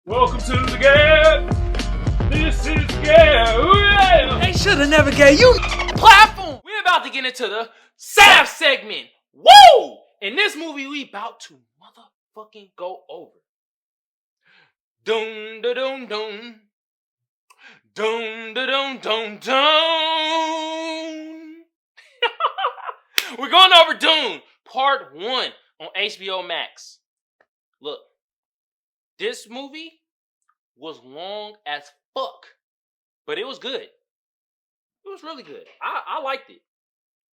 Welcome to the G.A.B. This is G.A.B. They should have never gave you platform. We're about to get into the SAF segment. Woo! In this movie, we about to motherfucking go over. Dun da dun dun. Dun da dun dun dun. We're going over DUNE Part 1 on HBO Max. Look, this movie was long as fuck, but it was good. It was really good. I liked it.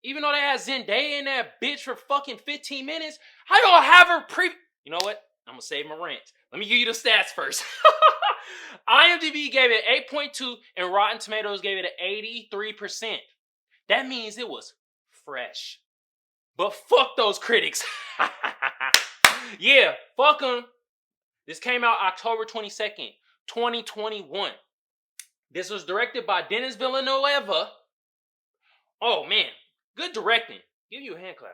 Even though they had Zendaya in that bitch for fucking 15 minutes, how you gonna have her You know what? I'm gonna save my rant. Let me give you the stats first. IMDb gave it 8.2 and Rotten Tomatoes gave it an 83%. That means it was fresh. But fuck those critics. Yeah, fuck them. This came out October 22nd, 2021. This was directed by Denis Villeneuve. Oh man, good directing. Give you a hand clap.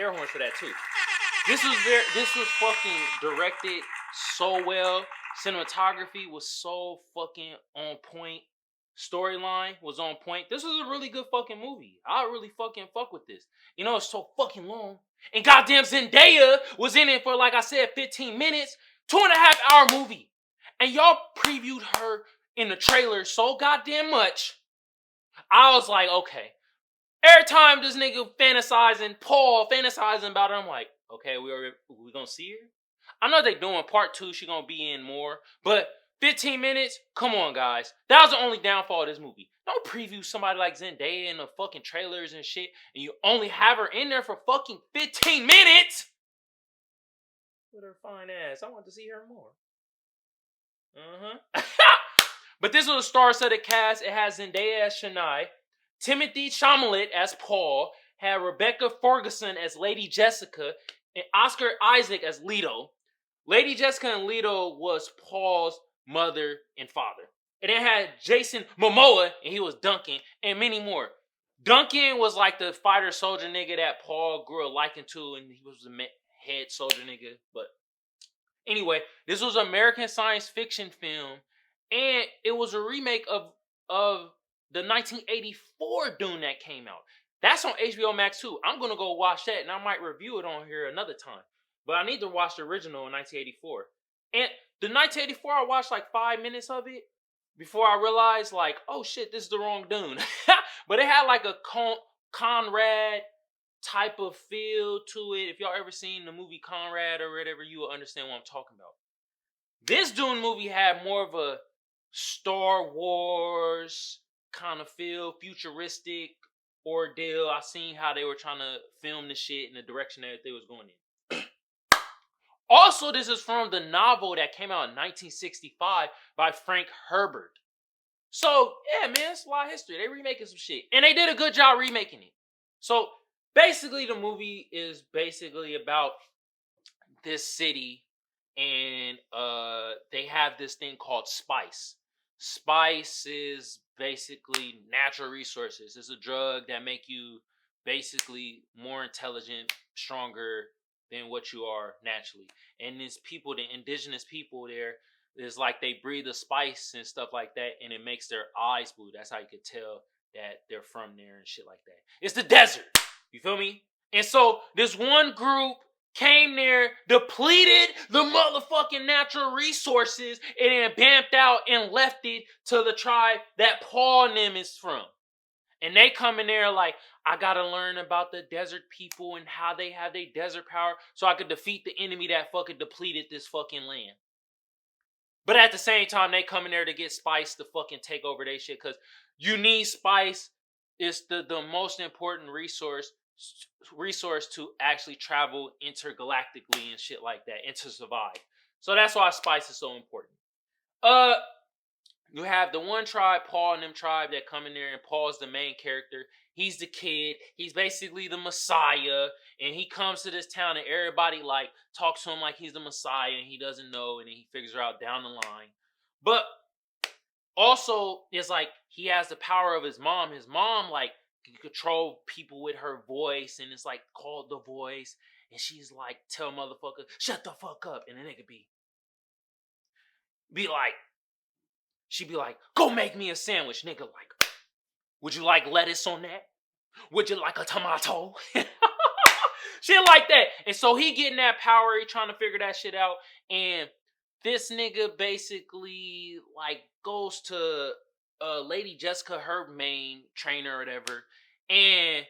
Air horns for that too. This was fucking directed so well. Cinematography was so fucking on point. Storyline was on point. This was a really good fucking movie. I really fucking fuck with this. You know, it's so fucking long. And goddamn Zendaya was in it for, like I said, 15 minutes. 2.5 hour movie. And y'all previewed her in the trailer so goddamn much. I was like, okay. Every time this nigga Paul fantasizing about her, I'm like, okay, we gonna see her? I know they doing part 2, she gonna be in more. But 15 minutes? Come on, guys. That was the only downfall of this movie. Don't preview somebody like Zendaya in the fucking trailers and shit, and you only have her in there for fucking 15 minutes! With her fine ass. I want to see her more. But this was a star-studded cast. It has Zendaya as Shania, Timothy Chalamet as Paul, had Rebecca Ferguson as Lady Jessica, and Oscar Isaac as Leto. Lady Jessica and Leto was Paul's mother and father. And it had Jason Momoa, and he was Duncan, and many more. Duncan was like the fighter soldier nigga that Paul grew a liking to, and he was the head soldier nigga. But anyway, this was an American science fiction film, and it was a remake of the 1984 DUNE that came out. That's on HBO Max too. I'm gonna go watch that, and I might review it on here another time. But I need to watch the original in 1984. And the 1984, I watched like 5 minutes of it before I realized, like, oh shit, this is the wrong DUNE. But it had like a Conrad type of feel to it. If y'all ever seen the movie Conrad or whatever, you will understand what I'm talking about. This DUNE movie had more of a Star Wars kind of feel, futuristic ordeal. I seen how they were trying to film the shit in the direction that they was going in. Also, this is from the novel that came out in 1965 by Frank Herbert. So, yeah, man, it's a lot of history. They remaking some shit. And they did a good job remaking it. So, basically, the movie is basically about this city, and they have this thing called spice. Spice is basically natural resources. It's a drug that make you basically more intelligent, stronger than what you are naturally. And these people, the indigenous people there, is like they breathe the spice and stuff like that, and it makes their eyes blue. That's how you could tell that they're from there and shit like that. It's the desert. You feel me? And so this one group came there, depleted the motherfucking natural resources, and then bamped out and left it to the tribe that Paul and them is from. And they come in there like, I gotta learn about the desert people and how they have their desert power so I could defeat the enemy that fucking depleted this fucking land. But at the same time, they come in there to get spice to fucking take over their shit, because you need spice. It's the most important resource to actually travel intergalactically and shit like that, and to survive. So that's why spice is so important. You have the one tribe, Paul and them tribe, that come in there, and Paul's the main character. He's the kid. He's basically the Messiah, and he comes to this town, and everybody like talks to him like he's the Messiah, and he doesn't know, and then he figures it out down the line. But also, it's like he has the power of his mom. His mom like can control people with her voice, and it's like called the voice, and she's like, tell motherfucker, shut the fuck up, and then it could be. she'd be like, go make me a sandwich. Nigga like, would you like lettuce on that? Would you like a tomato? Shit like that. And so he getting that power. He trying to figure that shit out. And this nigga basically like goes to Lady Jessica, her main trainer or whatever. And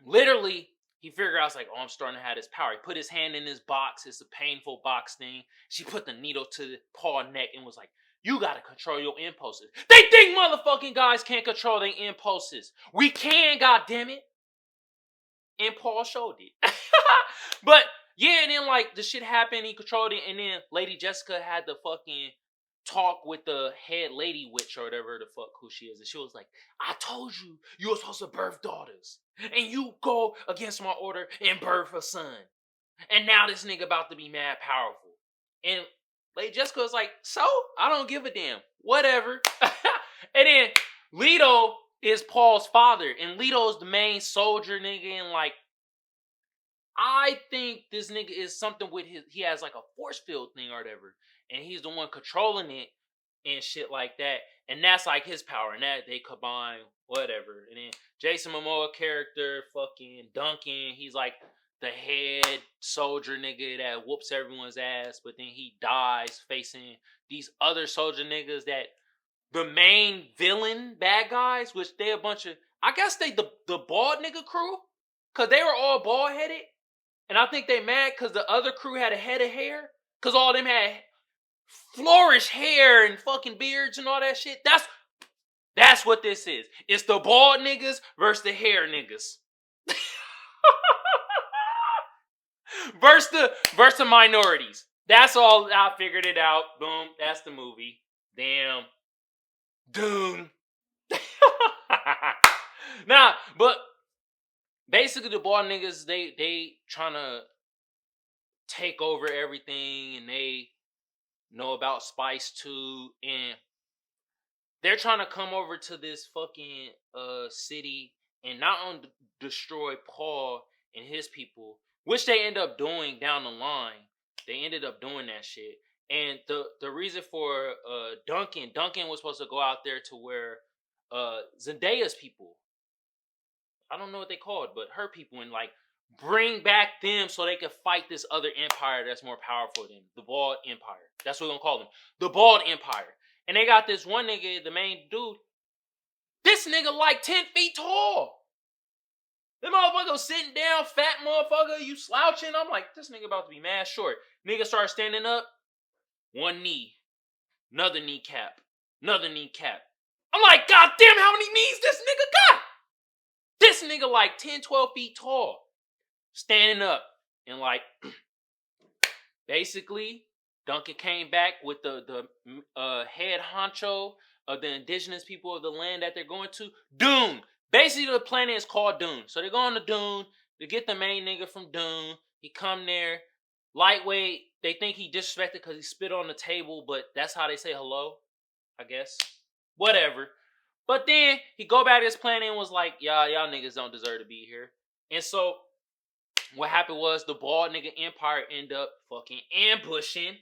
literally he figured out, like, oh, I'm starting to have this power. He put his hand in his box. It's a painful box thing. She put the needle to Paul's neck and was like, you gotta control your impulses. They think motherfucking guys can't control their impulses. We can, goddammit. And Paul showed it. But yeah, and then like the shit happened, he controlled it, and then Lady Jessica had the fucking talk with the head lady witch or whatever the fuck who she is. And she was like, I told you you were supposed to birth daughters. And you go against my order and birth a son. And now this nigga about to be mad powerful. And Lady Jessica was like, so? I don't give a damn. Whatever. And then Leto is Paul's father. And Leto's the main soldier nigga. And like, I think this nigga is something with he has like a force field thing or whatever. And he's the one controlling it and shit like that. And that's like his power. And that they combine, whatever. And then Jason Momoa character, fucking Duncan, he's like the head soldier nigga that whoops everyone's ass. But then he dies facing these other soldier niggas that the main villain bad guys, which they a bunch of, I guess they the bald nigga crew. Because they were all bald headed. And I think they mad because the other crew had a head of hair. Because all of them had flourish hair and fucking beards and all that shit. That's what this is. It's the bald niggas versus the hair niggas. versus the minorities. That's all. I figured it out. Boom. That's the movie. Damn. Dune. Nah, but basically the bald niggas, they trying to take over everything, and they know about Spice too, and they're trying to come over to this fucking city and not only destroy Paul and his people, which they end up doing down the line. They ended up doing that shit. And the reason for Duncan was supposed to go out there to where Zendaya's people, I don't know what they called, but her people, and like bring back them so they could fight this other empire that's more powerful than the Bald Empire. That's what we're gonna call them. The Bald Empire. And they got this one nigga, the main dude. This nigga like 10 feet tall. The motherfucker was sitting down, fat motherfucker, you slouching. I'm like, this nigga about to be mad short. Nigga started standing up. One knee. Another kneecap. Another kneecap. I'm like, God damn, how many knees this nigga got? This nigga like 10, 12 feet tall. Standing up. And like, basically, Duncan came back with the head honcho of the indigenous people of the land that they're going to. Dune. Basically, the planet is called Dune. So they're going to Dune to get the main nigga from Dune. He come there. Lightweight. They think he disrespected because he spit on the table, but that's how they say hello, I guess. Whatever. But then he go back to his planet and was like, y'all niggas don't deserve to be here. And so what happened was the bald nigga empire ended up fucking ambushing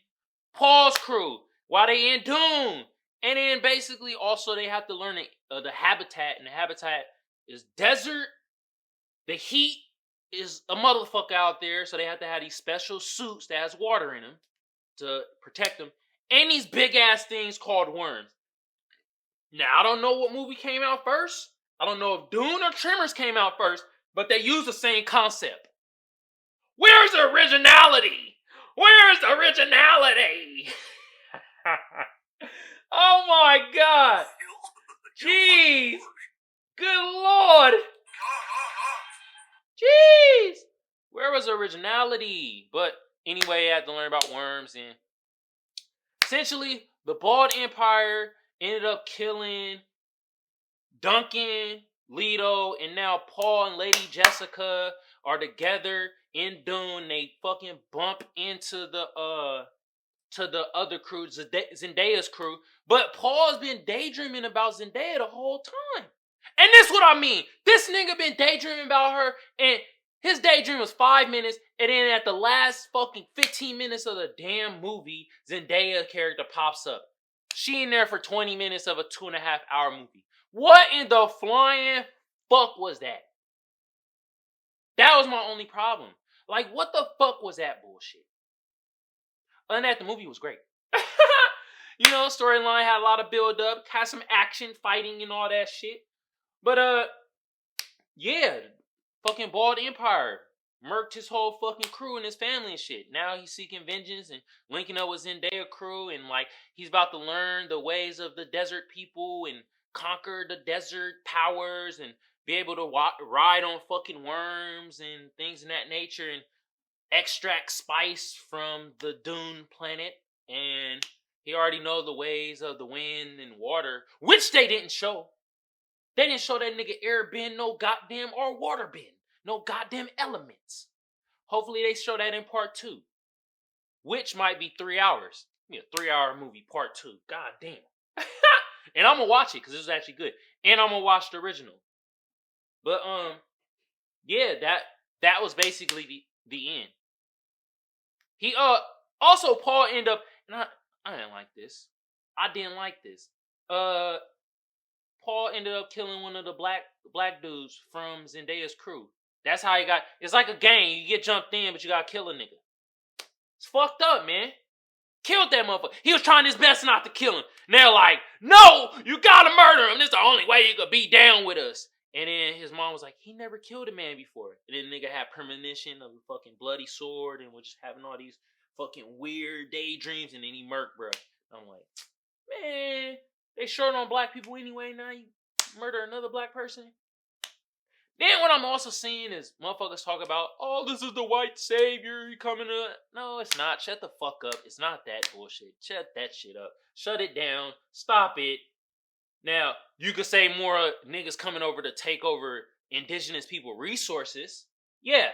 Paul's crew while they in Dune. And then basically also they have to learn the habitat. And the habitat is desert. The heat is a motherfucker out there. So they have to have these special suits that has water in them to protect them. And these big ass things called worms. Now, I don't know what movie came out first. I don't know if Dune or Tremors came out first. But they use the same concept. Where's the originality? Where's the originality? Oh my God. Jeez. Good Lord. Jeez. Where was the originality? But anyway, I had to learn about worms. And essentially, the Bald Empire ended up killing Duncan, Leto, and now Paul and Lady Jessica are together in Dune. They fucking bump into the other crew, Zendaya's crew. But Paul's been daydreaming about Zendaya the whole time. And this is what I mean. This nigga been daydreaming about her, and His daydream was 5 minutes, and then at the last fucking 15 minutes of the damn movie, Zendaya character pops up. She in there for 20 minutes of a 2.5-hour movie. What in the flying fuck was that? That was my only problem. Like, what the fuck was that bullshit? Other than that, the movie was great. You know, storyline had a lot of build up, had some action, fighting, and all that shit. But yeah, fucking Bald Empire murked his whole fucking crew and his family and shit. Now he's seeking vengeance and linking up with Zendaya crew, and like he's about to learn the ways of the desert people and conquer the desert powers and be able to ride on fucking worms and things of that nature and extract spice from the DUNE planet. And he already know the ways of the wind and water, which they didn't show. They didn't show that nigga air bend no goddamn or water bend. No goddamn elements. Hopefully they show that in part 2. Which might be 3 hours. 3-hour movie part 2. God damn. And I'm gonna watch it because it was actually good. And I'm gonna watch the original. But yeah, that was basically the end. He also Paul ended up, and I didn't like this. I didn't like this. Paul ended up killing one of the black dudes from Zendaya's crew. That's how he got. It's like a game. You get jumped in, but you gotta kill a nigga. It's fucked up, man. Killed that motherfucker. He was trying his best not to kill him. And they're like, no, you gotta murder him. This is the only way you could be down with us. And then his mom was like, he never killed a man before. And then the nigga had premonition of a fucking bloody sword and was just having all these fucking weird daydreams. And then he murked, bro. I'm like, man, they short on black people anyway. Now you murder another black person. Then what I'm also seeing is motherfuckers talk about, oh, this is the white savior coming up. No, it's not. Shut the fuck up. It's not that bullshit. Shut that shit up. Shut it down. Stop it. Now, you could say more niggas coming over to take over indigenous people resources. Yeah,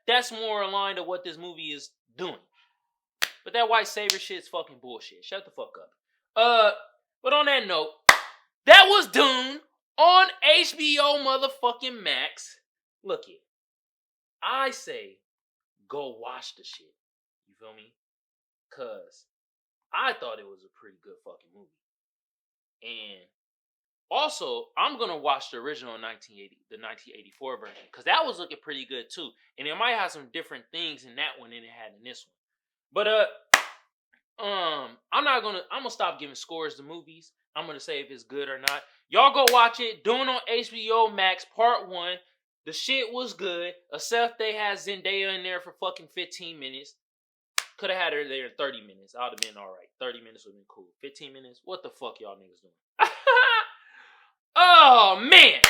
that's more aligned to what this movie is doing. But that white savior shit's fucking bullshit. Shut the fuck up. But on that note, that was DUNE on HBO motherfucking Max. Look it. I say go watch the shit. You feel me? Cause I thought it was a pretty good fucking movie. And also, I'm gonna watch the original 1984 version, because that was looking pretty good too. And it might have some different things in that one than it had in this one. But I'm gonna stop giving scores to movies. I'm gonna say if it's good or not. Y'all go watch it. DUNE on HBO Max, part 1. The shit was good, except they had Zendaya in there for fucking 15 minutes. Could have had her there in 30 minutes. I would have been alright. 30 minutes would have been cool. 15 minutes? What the fuck y'all niggas doing? Oh, man.